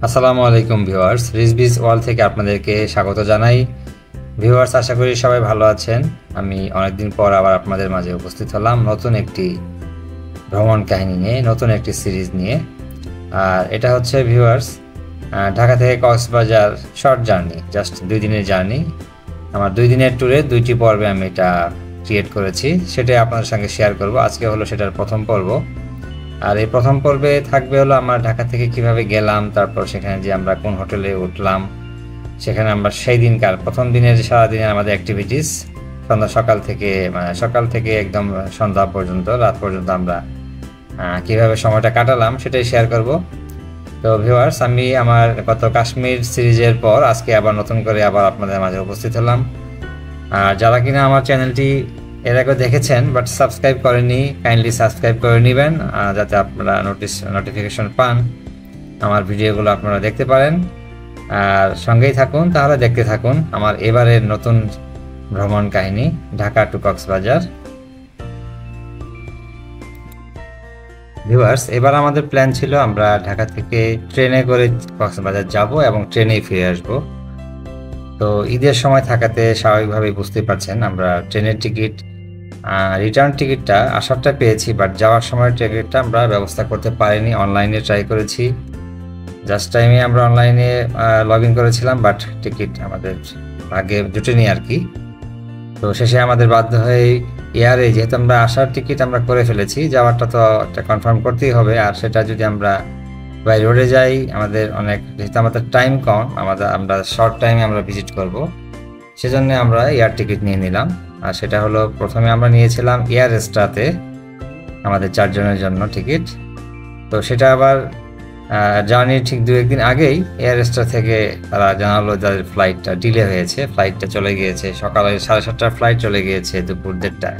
আসসালামু আলাইকুম ভিউয়ার্স, রিজবিস ওয়াল থেকে আপনাদেরকে স্বাগত জানাই। ভিউয়ার্স, আশা করি সবাই ভালো আছেন। আমি অনেকদিন পর আবার আপনাদের মাঝে উপস্থিত হলাম নতুন একটি ভ্রমণ কাহিনী নিয়ে, নতুন একটি সিরিজ নিয়ে। আর এটা হচ্ছে ভিউয়ার্স ঢাকা থেকে কক্সবাজার শর্ট জার্নি, জাস্ট 2 দিনের জার্নি। আমার 2 দিনের ট্যুরে 2টি পর্বে আমি এটা ক্রিয়েট করেছি, সেটাই আপনাদের সঙ্গে শেয়ার করব। আজকে হলো সেটার প্রথম পর্ব। আর এই প্রথম পর্বে থাকবে হলো আমরা ঢাকা থেকে কিভাবে গেলাম, তারপর সেখানে যে আমরা কোন হোটেলে উঠলাম, সেখানে আমরা সেই দিনকার প্রথম দিনের সারাদিনের আমাদের অ্যাক্টিভিটিস, সকাল থেকে একদম সন্ধ্যা পর্যন্ত, রাত পর্যন্ত আমরা কিভাবে সময়টা কাটালাম সেটাই শেয়ার করব। তো ভিউয়ার্স, আমি আমার গত কাশ্মীর সিরিজের পর আজকে আবার নতুন করে আবার আপনাদের মাঝে উপস্থিত হলাম। আর যারা কিনা আমার চ্যানেলটি এর আগে দেখেছেন বাট সাবস্ক্রাইব করেননি, কাইন্ডলি সাবস্ক্রাইব করে নেবেন যাতে আপনারা নোটিফিকেশন পান, আমার ভিডিওগুলো আপনারা দেখতে পারেন। আর সঙ্গেই থাকুন, তাহলে দেখতে থাকুন আমার এবারের নতুন ভ্রমণ কাহিনী, ঢাকা টু কক্সবাজার। ভিউয়ার্স, এবার আমাদের প্ল্যান ছিল আমরা ঢাকা থেকে ট্রেনে করে কক্সবাজার যাব এবং ট্রেনেই ফিরে আসব। তো ঈদের সময় থাকাতে স্বাভাবিকভাবেই বুঝতে পারছেন আমরা ট্রেনের টিকিট, রিটার্ন টিকিটটা আসারটা পেয়েছি, বাট যাওয়ার সময় টিকিটটা আমরা ব্যবস্থা করতে পারিনি। অনলাইনে ট্রাই করেছি, জাস্ট টাইমে আমরা অনলাইনে লগ ইন করেছিলাম, বাট টিকিট আমাদের ভাগ্যে জুটেনি আর কি। তো শেষে আমাদের বাধ্য হয়ে এয়ারে, যেহেতু আমরা আসার টিকিট আমরা করে ফেলেছি, যাওয়ারটা তো একটা কনফার্ম করতেই হবে। আর সেটা যদি আমরা বাই রোডে যাই, যেহেতু আমাদের টাইম কম, আমরা শর্ট টাইমে আমরা ভিজিট করব, সেজন্য আমরা এয়ার টিকিট নিয়ে নিলাম। আর সেটা হলো, প্রথমে আমরা নিয়েছিলাম এয়ার এক্সট্রাতে আমাদের 4 জনের জন্য টিকিট। তো সেটা আবার জার্নির ঠিক 2-1 দিন আগেই এয়ার এক্সট্রা থেকে তারা জানালো যাদের ফ্লাইটটা ডিলে হয়েছে, ফ্লাইটটা চলে গিয়েছে, সকালে 7:30টার ফ্লাইট চলে গিয়েছে দুপুর 1:30টায়।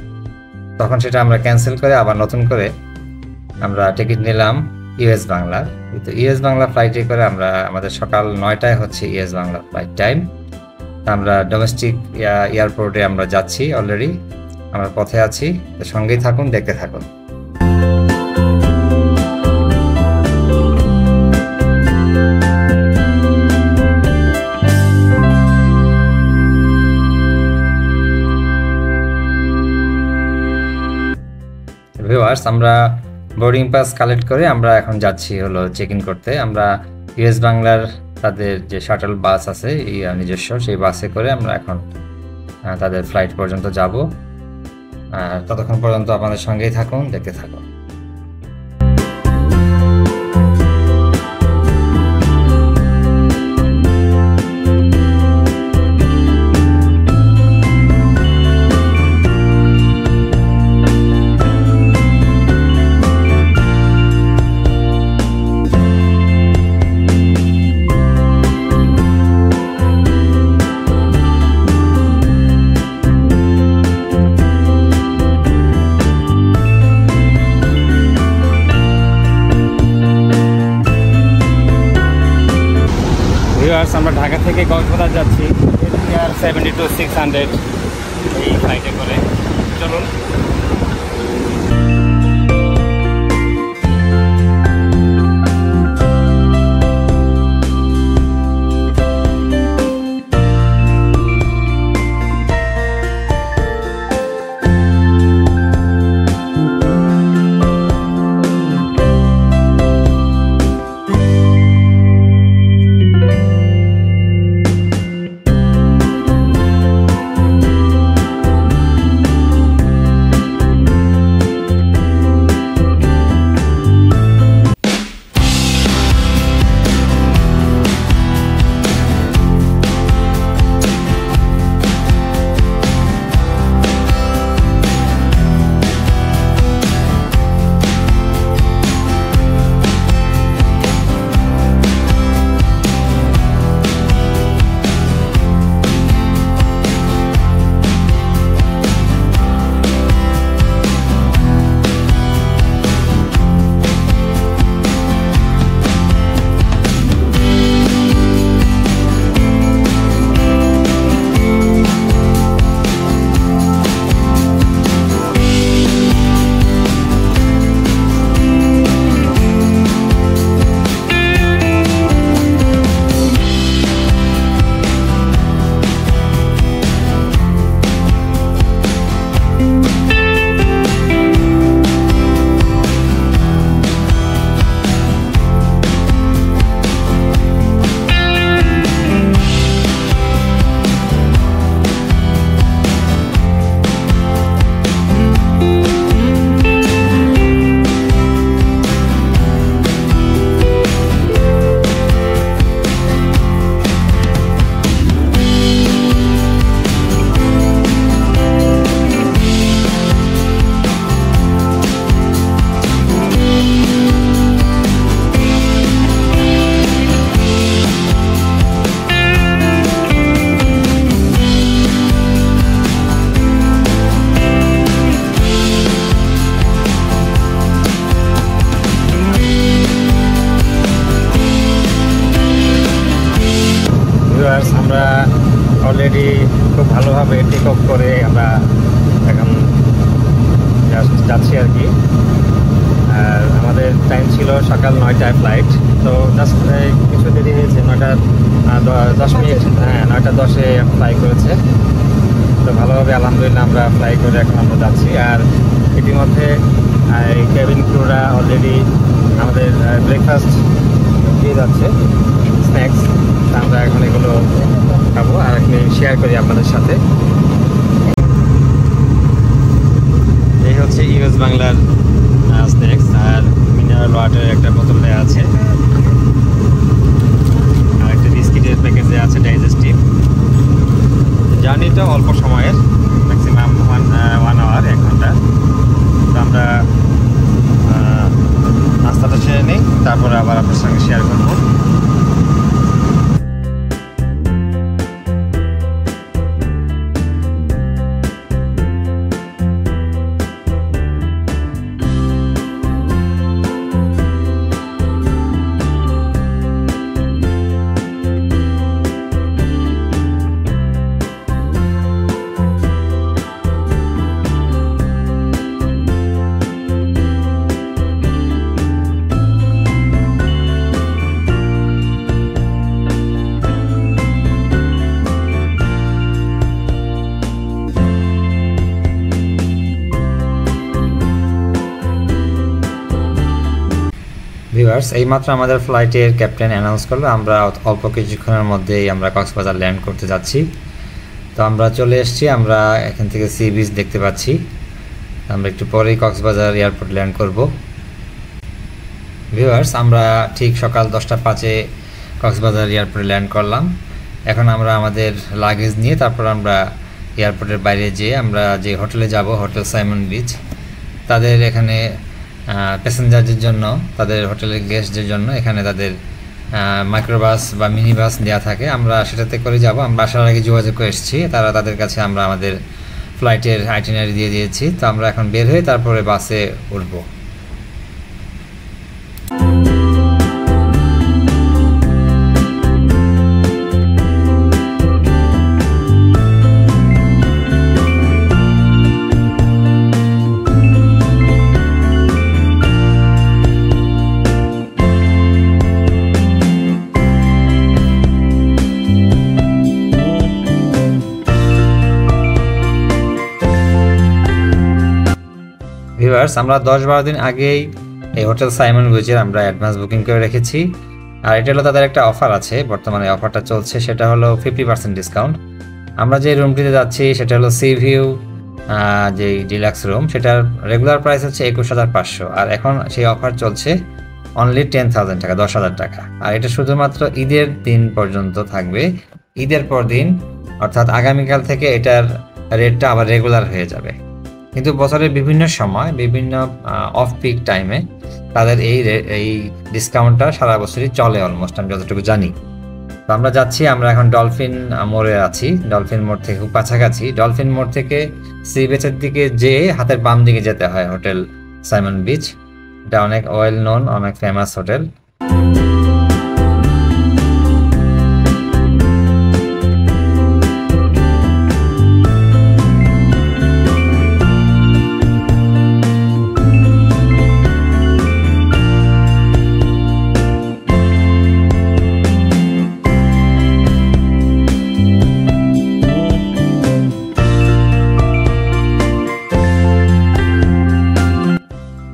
তখন সেটা আমরা ক্যান্সেল করে আবার নতুন করে আমরা টিকিট নিলাম ইউএস বাংলার। তো ইউএস বাংলা ফ্লাইটে করে আমাদের সকাল 9টায় হচ্ছে ইউএস বাংলা ফ্লাইট টাইম। আমরা ডোমেস্টিক এয়ারপোর্টে আমরা যাচ্ছি, অলরেডি আমরা পথে আছি। তো সঙ্গেই থাকুন, দেখতে থাকুন। ভিউয়ার্স, আমরা বোর্ডিং পাস কালেক্ট করে আমরা এখন যাচ্ছি হলো চেক ইন করতে। আমরা ইউএস বাংলার তাদের যে শাটল বাস আছে নিজস্ব, সেই বাসে করে আমরা এখন তাদের ফ্লাইট পর্যন্ত যাব। আর ততক্ষণ পর্যন্ত আপনাদের সঙ্গেই থাকুন, দেখতে থাকুন। আমরা ঢাকা থেকে কক্সবাজার যাচ্ছি এয়ার 72-600 এই ফ্লাইটে করে। চলুন। আমরা অলরেডি খুব ভালোভাবে টেক অফ করে আমরা এখন যাচ্ছি আর কি। আর আমাদের টাইম ছিল সকাল 9টায় ফ্লাইট, তো জাস্ট কিছু দেরি হয়েছে, 9:10 হ্যাঁ 9:10-এ ফ্লাই করেছে। তো ভালোভাবে আলহামদুলিল্লাহ আমরা ফ্লাই করে এখন আমরা যাচ্ছি। আর ইতিমধ্যে এই ক্যাবিন ক্রুরা অলরেডি আমাদের ব্রেকফাস্ট দিয়ে যাচ্ছে, স্ন্যাক্স। আমরা এখন এগুলো খাবো আর এখন শেয়ার করি আপনাদের সাথে। এই হচ্ছে ইউএস বাংলার স্ন্যাক্স, আর মিনারেল ওয়াটারের একটা বোতল দেওয়া আছে, আর একটা বিস্কিটের প্যাকেট দেওয়া আছে ডাইজেস্টিভ। জার্নিটা অল্প সময়ের, ম্যাক্সিমাম 1 আওয়ার, 1 ঘন্টা। তো আমরা নাস্তাটা সেরে নিই, তারপরে আবার আপনার সঙ্গে শেয়ার করবো। ভিউয়ার্স, এইমাত্র আমাদের ফ্লাইটের ক্যাপ্টেন অ্যানাউন্স করলো আমরা অল্প কিছুক্ষণের মধ্যেই আমরা কক্সবাজার ল্যান্ড করতে যাচ্ছি। তো আমরা চলে এসেছি, আমরা এখান থেকে সি বিচ দেখতে পাচ্ছি। আমরা একটু পরেই কক্সবাজার এয়ারপোর্ট ল্যান্ড করব। ভিউয়ার্স, আমরা ঠিক সকাল 10:05-এ কক্সবাজার এয়ারপোর্টে ল্যান্ড করলাম। এখন আমরা আমাদের লাগেজ নিয়ে তারপর আমরা এয়ারপোর্টের বাইরে যেয়ে আমরা যে হোটেলে যাব, হোটেল সাইমন বিচ, তাদের এখানে প্যাসেঞ্জারদের জন্য, তাদের হোটেলের গেস্টদের জন্য এখানে তাদের মাইক্রোবাস বা মিনি বাস দেওয়া থাকে। আমরা সেটাতে করে যাব। আমরা আসার আগে যোগাযোগ করে এসেছি, তারা তাদের কাছে আমরা আমাদের ফ্লাইটের আইটিনারি দিয়ে দিয়েছি। তো আমরা এখন বের হয়ে তারপরে বাসে উঠব। ভিউয়ার্স, আমরা 10-12 দিন আগেই এই হোটেল সাইমন বিচের আমরা অ্যাডভান্স বুকিং করে রেখেছি। আর এটা হলো তাদের একটা অফার আছে, বর্তমানে অফারটা চলছে, সেটা হলো 50% ডিসকাউন্ট। আমরা যে রুমটিতে যাচ্ছি সেটা হলো সি ভিউ, যে ডিলাক্স রুম, সেটার রেগুলার প্রাইস হচ্ছে 21,500, আর এখন সেই অফার চলছে অনলি 10,000 টাকা, 10,000 টাকা। আর এটা শুধুমাত্র ঈদের দিন পর্যন্ত থাকবে। ঈদের পর দিন অর্থাৎ আগামীকাল থেকে এটার রেটটা আবার রেগুলার হয়ে যাবে। কিন্তু বছরের বিভিন্ন সময়, বিভিন্ন অফ পিক টাইমে তাদের এই ডিসকাউন্টটা সারা বছরই চলে অলমোস্ট, আমি যতটুকু জানি। তো আমরা যাচ্ছি, আমরা এখন ডলফিন মোড়ে আছি। ডলফিন মোড় থেকে খুব কাছাকাছি। ডলফিন মোড় থেকে সি বিচের দিকে যেয়ে হাতের বাম দিকে যেতে হয় হোটেল সাইমন বিচ। এটা অনেক ওয়েল নোন, অনেক ফেমাস হোটেল।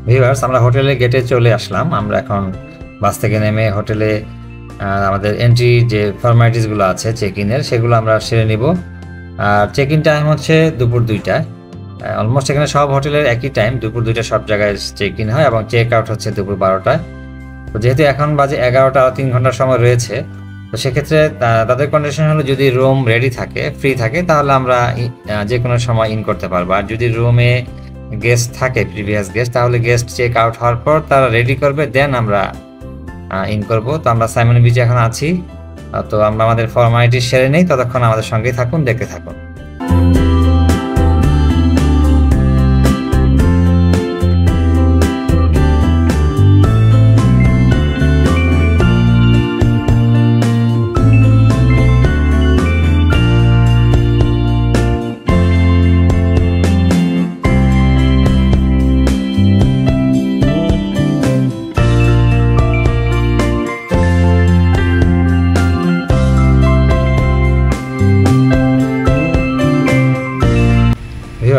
ভিউয়ার্স, আমরা হোটেলের গেটে চলে আসলাম। আমরা এখন বাস থেকে নেমে হোটেলে আমাদের এন্ট্রি যে ফর্মালিটিসগুলো আছে চেক ইনের, সেগুলো আমরা সেরে নিব। আর চেক ইন টাইম হচ্ছে দুপুর 2টায়। অলমোস্ট এখানে সব হোটেলের একই টাইম, দুপুর 2টায় সব জায়গায় চেক ইন হয়, এবং চেক আউট হচ্ছে দুপুর 12টায়। তো যেহেতু এখন বাজে 11টা, 3 ঘন্টার সময় রয়েছে, তো সেক্ষেত্রে তাদের কন্ডিশন হলো যদি রুম রেডি থাকে, ফ্রি থাকে, তাহলে আমরা যে কোনো সময় ইন করতে পারবো। আর যদি রুমে গেস্ট থাকে, প্রিভিয়াস গেস্ট, তাহলে গেস্ট চেক আউট হওয়ার পর তারা রেডি করবে, দেন আমরা ইন করব। তো আমরা সাইমন বিচে এখন আছি, তো আমরা আমাদের ফর্মালিটি সেরে নেই, ততক্ষণ আমাদের সঙ্গেই থাকুন, দেখতে থাকুন।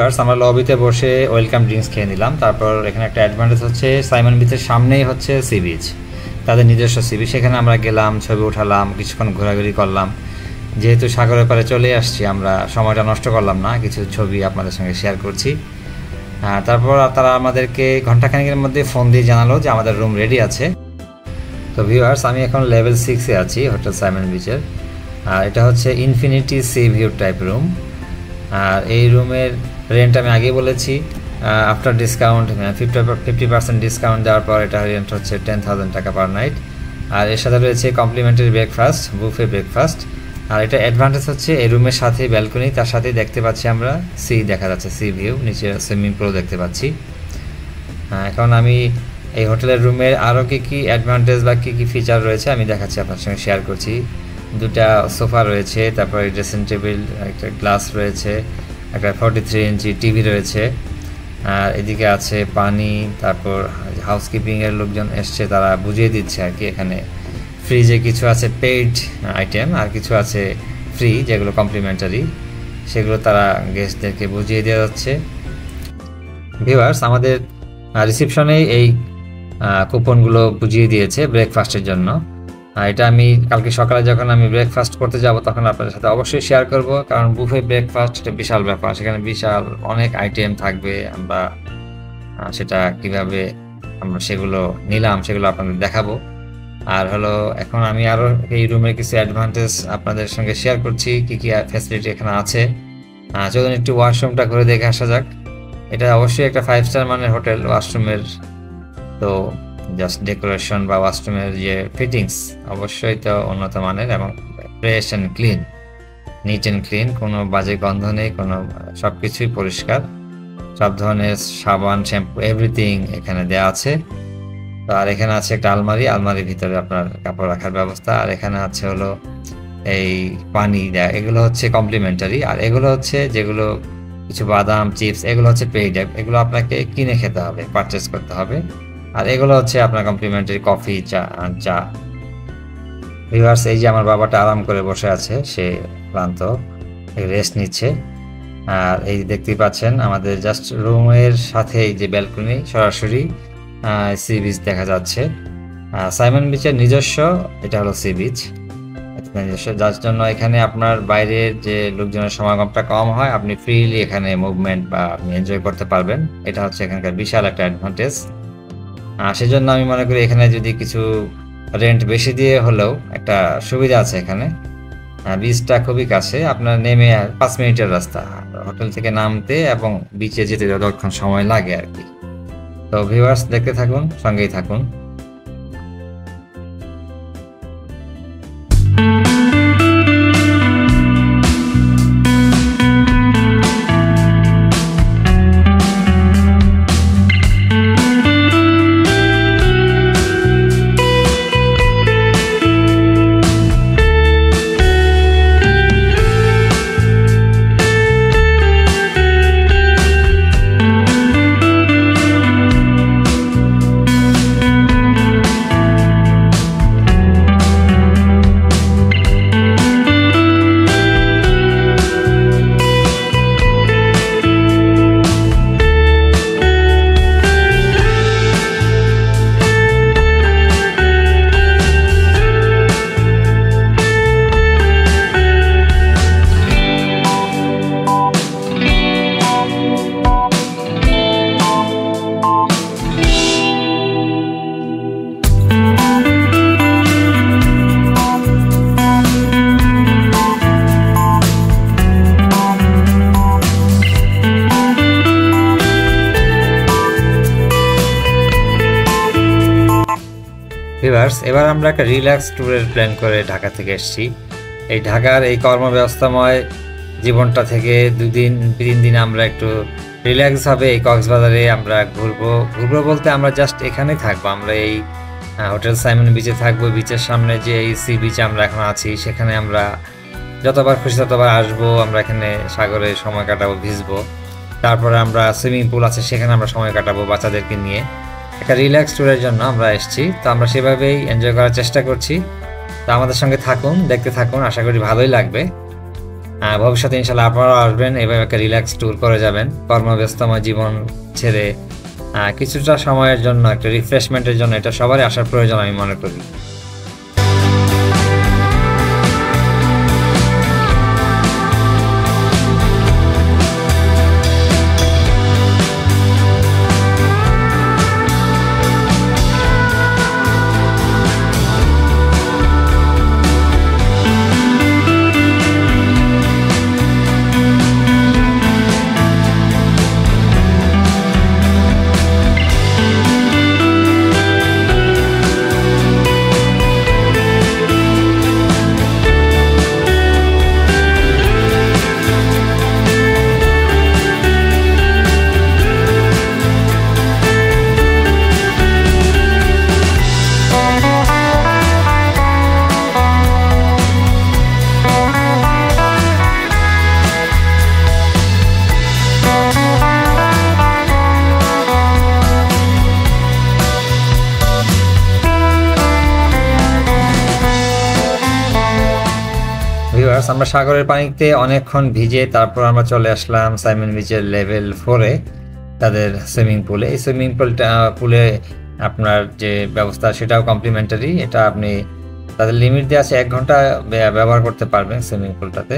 ভিউয়ার্স, আমরা লবিতে বসে ওয়েলকাম ড্রিঙ্কস খেয়ে নিলাম। তারপর এখানে একটা অ্যাডভান্টেজ হচ্ছে সাইমন বিচের সামনেই হচ্ছে সি বিচ, তাদের নিজস্ব সি বিচ। সেখানে আমরা গেলাম, ছবি উঠালাম, কিছুক্ষণ ঘোরাঘুরি করলাম। যেহেতু সাগরের পাড়ে চলে আসছি, আমরা সময়টা নষ্ট করলাম না, কিছু ছবি আপনাদের সঙ্গে শেয়ার করছি। তারপর তারা আমাদেরকে ঘন্টাখানেকের মধ্যে ফোন দিয়ে জানালো যে আমাদের রুম রেডি আছে। তো ভিউয়ার্স, আমি এখন লেভেল 6-এ আছি হোটেল সাইমন বিচের। আর এটা হচ্ছে infinity sea view type room. আর এই রুমের রেন্ট আমি আগেই বলেছি, আফটার ডিসকাউন্ট 50% ডিসকাউন্ট দেওয়ার পর এটা রেন্ট হচ্ছে 10,000 টাকা পার নাইট। আর এর সাথে রয়েছে কমপ্লিমেন্টারি ব্রেকফাস্ট, বুফে ব্রেকফাস্ট। আর এটা অ্যাডভান্টেজ হচ্ছে এই রুমের সাথে ব্যালকনি, তার সাথেই দেখতে পাচ্ছি আমরা সি দেখা যাচ্ছে, সি ভিউ, নিচে সুইমিং পুলও দেখতে পাচ্ছি। এখন আমি এই হোটেলের রুমের আরও কী অ্যাডভান্টেজ বা কী ফিচার রয়েছে আমি দেখাচ্ছি, আপনার সঙ্গে শেয়ার করছি। দুটা সোফা রয়েছে, তারপরে ড্রেসিং টেবিল, একটা গ্লাস রয়েছে, একটা 43 ইঞ্চি টিভি রয়েছে। আর এদিকে আছে পানি। তারপর হাউসকিপিংয়ের লোকজন এসছে, তারা বুঝিয়ে দিচ্ছে আর কি। এখানে ফ্রিজে কিছু আছে পেইড আইটেম, আর কিছু আছে ফ্রি যেগুলো কমপ্লিমেন্টারি, সেগুলো তারা গেস্টদেরকে বুঝিয়ে দেওয়া হচ্ছে। ভিউয়ার্স, আমাদের রিসেপশনেই এই কুপনগুলো বুঝিয়ে দিয়েছে ব্রেকফাস্টের জন্য। এটা আমি কালকে সকালে যখন আমি ব্রেকফাস্ট করতে যাব তখন আপনাদের সাথে অবশ্যই শেয়ার করব, কারণ বুফে ব্রেকফাস্ট একটা বিশাল ব্যাপার, সেখানে বিশাল অনেক আইটেম থাকবে। আমরা সেটা কিভাবে আমরা সেগুলো নিলাম সেগুলো আপনাদের দেখাবো। আর হলো এখন আমি আরও এই রুমের কিছু অ্যাডভান্টেজ আপনাদের সঙ্গে শেয়ার করছি, কী ফ্যাসিলিটি এখানে আছে। চলুন একটু ওয়াশরুমটা ঘুরে দেখে আসা যাক। এটা অবশ্যই একটা 5 স্টার মানের হোটেল। ওয়াশরুমের তো জাস্ট ডেকোরেশন বা ওয়াশরুমের যে ফিটিংস অবশ্যই তো উন্নত মানের এবং fresh and clean, neat and clean, কোনো বাজে গন্ধ নেই, কোনো সব কিছুই পরিষ্কার। সব ধরনের সাবান, শ্যাম্পু, এভরিথিং এখানে দেওয়া আছে। তো আর এখানে আছে একটা আলমারির ভিতরে আপনার কাপড় রাখার ব্যবস্থা। আর এখানে আছে হলো এই পানি দেয়া, এগুলো হচ্ছে কমপ্লিমেন্টারি। আর এগুলো হচ্ছে যেগুলো কিছু বাদাম, চিপস, এগুলো হচ্ছে পেইড, এগুলো আপনাকে কিনে খেতে হবে, পারচেস করতে হবে। আর এগুলো হচ্ছে আপনার কমপ্লিমেন্টারি কফি, চা। ভিউয়ার্স, এই যে আমার বাবাটা আরাম করে বসে আছে, সে ক্লান্ত, রেস্ট নিচ্ছে। আর এই দেখতেই পাচ্ছেন আমাদের জাস্ট রুমের সাথে এই যে ব্যালকনি, সরাসরি সি বিচ দেখা যাচ্ছে। সাইমন বিচের নিজস্ব এটা হলো সি বিচ নিজস্ব, যার জন্য এখানে আপনার বাইরের যে লোকজনের সমাগমটা কম হয়, আপনি ফ্রিলি এখানে মুভমেন্ট বা আপনি এনজয় করতে পারবেন। এটা হচ্ছে এখানকার বিশাল একটা অ্যাডভান্টেজ। সেজন্য আমি মনে করি এখানে যদি কিছু রেন্ট বেশি দিয়ে হলেও একটা সুবিধা আছে এখানে। বিচটা খুবই কাছে, আপনার নেমে 5 মিনিটের রাস্তা হোটেল থেকে নামতে, এবং বিচে যেতে যতক্ষণ সময় লাগে আর কি। তো ভিউয়ার্স, দেখতে থাকুন, সঙ্গেই থাকুন। ভিউয়ার্স, এবার আমরা একটা রিল্যাক্স ট্যুরের প্ল্যান করে ঢাকা থেকে এসেছি। এই ঢাকার এই কর্মব্যস্তময় জীবনটা থেকে 2-3 দিন আমরা একটু রিল্যাক্সভাবে এই কক্সবাজারে আমরা ঘুরবো বলতে আমরা জাস্ট এখানেই থাকবো। আমরা এই হোটেল সাইমন বিচে থাকবো। বিচের সামনে যে এই সি বিচে আমরা এখন আছি, সেখানে আমরা যতবার খুশি ততবার আসবো। আমরা এখানে সাগরে সময় কাটাবো, ভিজবো। তারপরে আমরা সুইমিং পুল আছে, সেখানে আমরা সময় কাটাবো বাচ্চাদেরকে নিয়ে। একটা রিল্যাক্স ট্যুরের জন্য আমরা এসেছি, তো আমরা সেভাবেই এনজয় করার চেষ্টা করছি। তো আমাদের সঙ্গে থাকুন, দেখতে থাকুন, আশা করি ভালোই লাগবে। ভবিষ্যতে ইনশাল্লাহ আপনারাও আসবেন, এভাবে একটা রিল্যাক্স ট্যুর করে যাবেন। কর্মব্যস্তময় জীবন ছেড়ে কিছুটা সময়ের জন্য একটা রিফ্রেশমেন্টের জন্য এটা সবারই আসার প্রয়োজন আমি মনে করি। ভিউয়ার্স, আমরা সাগরের পানিতে অনেকক্ষণ ভিজে তারপর আমরা চলে আসলাম সাইমন বিচের লেভেল 4-এ তাদের সুইমিং পুলে। এই সুইমিং পুলে আপনার যে ব্যবস্থা সেটাও কমপ্লিমেন্টারি। এটা আপনি তাদের লিমিট দিয়ে আছে 1 ঘন্টা ব্যবহার করতে পারবেন সুইমিং পুলটাতে।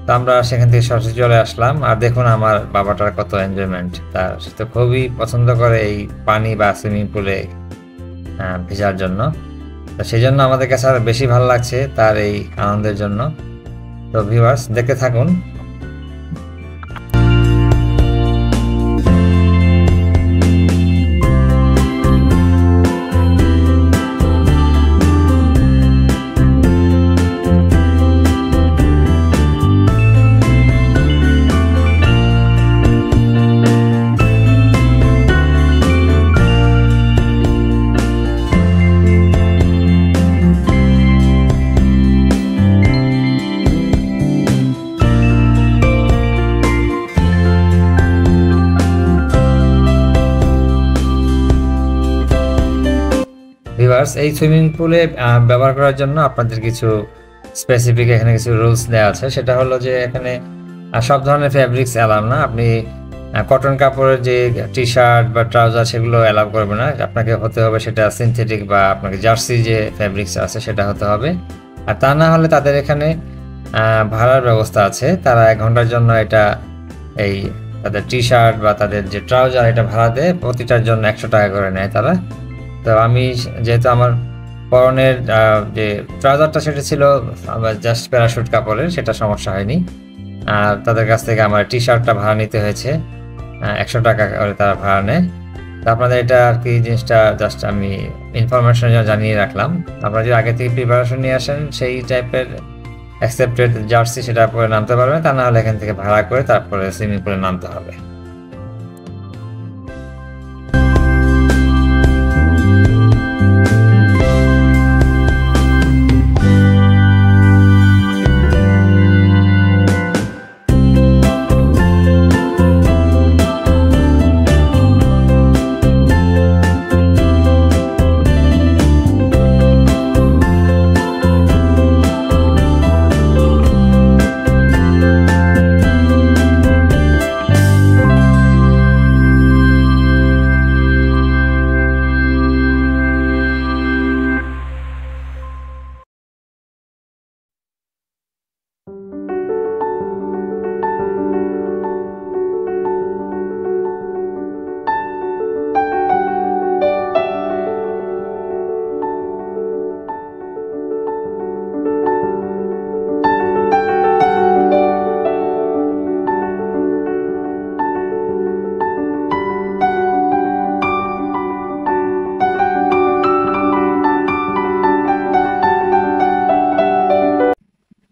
তো আমরা সেখান থেকে সরাসরি চলে আসলাম। আর দেখুন আমার বাবাটার কত এনজয়মেন্ট, তার সে তো খুবই পছন্দ করে এই পানি বা সুইমিং পুলে ভেজার জন্য। তো সেই জন্য আমাদের কাছে আরো বেশি ভালো লাগছে তার এই আনন্দের জন্য। তো ভিউয়ার্স, দেখতে থাকুন। ভিউয়ার্স, এই সুইমিং পুলে ব্যবহার করার জন্য আপনাদের কিছু স্পেসিফিক এখানে কিছু রুলস দেওয়া আছে। সেটা হলো যে এখানে সব ধরনের ফ্যাব্রিক্স অ্যালাউ না। আপনি কটন কাপড়ের যে টি শার্ট বা ট্রাউজার সেগুলো অ্যালাউ করবে না। আপনাকে হতে হবে সেটা সিনথেটিক বা আপনাকে জার্সি যে ফ্যাব্রিক্স আছে সেটা হতে হবে। আর তা না হলে তাদের এখানে ভাড়ার ব্যবস্থা আছে। তারা 1 ঘন্টার জন্য এটা এই তাদের টি শার্ট বা তাদের যে ট্রাউজার এটা ভাড়া দেয়, প্রতিটার জন্য 100 টাকা করে নেয় তারা। তো আমি যেহেতু আমার পরনের যে ট্রাউজারটা সেটা ছিল জাস্ট প্যারাশুট কাপড়ের, সেটা সমস্যা হয়নি। আর তাদের কাছ থেকে আমার টি শার্টটা ভাড়া নিতে হয়েছে 100 টাকা করে তারা ভাড়া নেয়। তো আপনাদের এটা আর কি জিনিসটা জাস্ট আমি ইনফরমেশন জানিয়ে রাখলাম। আপনারা যদি আগে থেকে প্রিপারেশন নিয়ে আসেন সেই টাইপের অ্যাকসেপ্টেড জার্সি সেটা পরে নামতে পারবেন, তা না হলে এখান থেকে ভাড়া করে তারপরে সুইমিং পুলে নামতে হবে।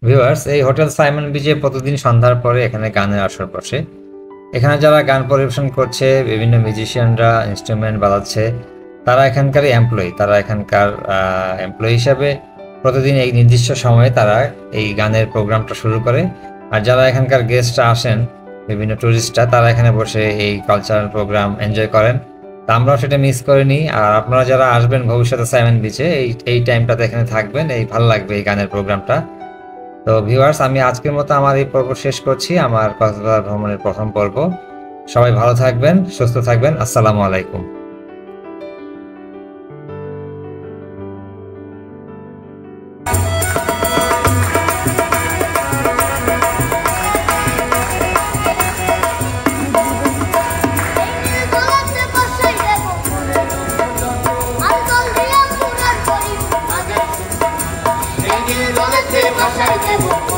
ভিউয়ার্স, এই হোটেল সাইমন বিচে প্রতিদিন সন্ধ্যার পরে এখানে গানের আসর বসে। এখানে যারা গান পরিবেশন করছে, বিভিন্ন মিউজিশিয়ানরা ইনস্ট্রুমেন্ট বাজাচ্ছে, তারা এখানকারই এমপ্লয়ি। তারা এখানকার এমপ্লয়ি হিসাবে প্রতিদিন এই নির্দিষ্ট সময়ে তারা এই গানের প্রোগ্রামটা শুরু করে। আর যারা এখানকার গেস্টরা আসেন, বিভিন্ন টুরিস্টরা, তারা এখানে বসে এই কালচারাল প্রোগ্রাম এনজয় করেন। তা আমরাও সেটা মিস করিনি। আর আপনারা যারা আসবেন ভবিষ্যতে সাইমন বিচে এই টাইমটাতে এখানে থাকবেন, এই ভালো লাগবে এই গানের প্রোগ্রামটা। তো ভিউয়ার্স, আমি আজকের মতো আমার এই পর্ব শেষ করছি, আমার কক্সবাজার ভ্রমণের প্রথম পর্ব। সবাই ভালো থাকবেন, সুস্থ থাকবেন। আসসালামু আলাইকুম। ভাষায় দেব